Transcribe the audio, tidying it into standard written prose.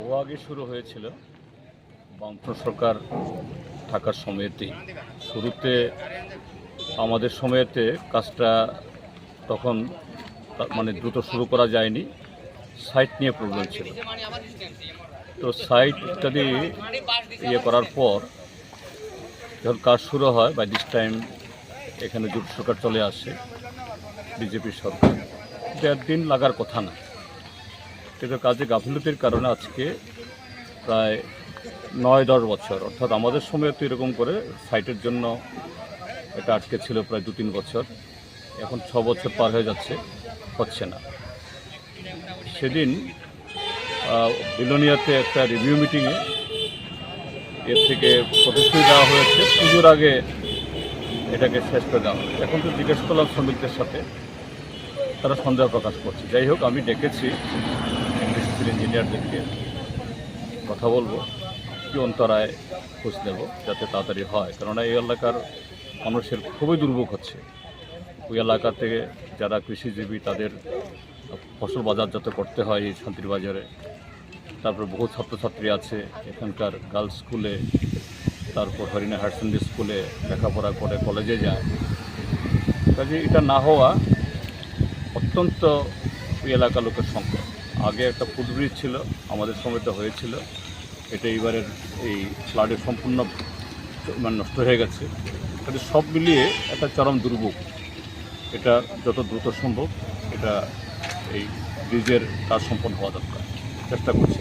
আগে শুরু হয়েছিল বামফ্রন্ট সরকার থাকার সময়তেই। শুরুতে আমাদের সময়েতে কাজটা তখন মানে দ্রুত শুরু করা যায়নি, সাইট নিয়ে প্রবলেম ছিল। তো সাইট ইত্যাদি করার পর যখন কাজ শুরু হয়, বাই দিস টাইম এখানে জোট সরকার চলে আসে, বিজেপি সরকার। 1.5 দিন লাগার কথা না, কিন্তু কাজে গাফিলতির কারণে আজকে প্রায় 9-10 বছর, অর্থাৎ আমাদের সময় তো এরকম করে সাইটের জন্য এটা আটকে ছিল প্রায় 2-3 বছর। এখন 6 বছর পার হয়ে যাচ্ছে, হচ্ছে না। সেদিন বিলোনিয়াতে একটা রিভিউ মিটিংয়ে এর থেকে প্রতিশ্রুতি দেওয়া হয়েছে পুজোর আগে এটাকে শেষ করে দেওয়া হবে। এখন তো জিজ্ঞেস করলাম শ্রমিকদের সাথে, তারা সন্দেহ প্রকাশ করছে। যাই হোক, আমি ডেকেছি সিভিল ইঞ্জিনিয়ারদেরকে, কথা বলবো, কি অন্তরায় খোঁজ নেব যাতে তাড়াতাড়ি হয়। কেননা এই এলাকার মানুষের খুবই দুর্ভোগ হচ্ছে। ওই এলাকা থেকে যারা কৃষিজীবী, তাদের ফসল বাজারজাত করতে হয় এই শান্তির বাজারে। তারপর বহু ছাত্রছাত্রী আছে এখানকার গার্লস স্কুলে, তারপর হরিণা হায়ার সেকেন্ডারি স্কুলে লেখাপড়া করে কলেজে যায়। কাজে এটা না হওয়া অত্যন্ত ওই এলাকার লোকের সংকট। আগে একটা ফুটব্রিজ ছিল, আমাদের সময়টা হয়েছিল, এটা এইবারের এই ফ্লাডে সম্পূর্ণ নষ্ট হয়ে গেছে। কাজে সব মিলিয়ে একটা চরম দুর্ভোগ। এটা যত দ্রুত সম্ভব এটা এই ব্রিজের কাজ সম্পন্ন হওয়া দরকার, চেষ্টা করছি।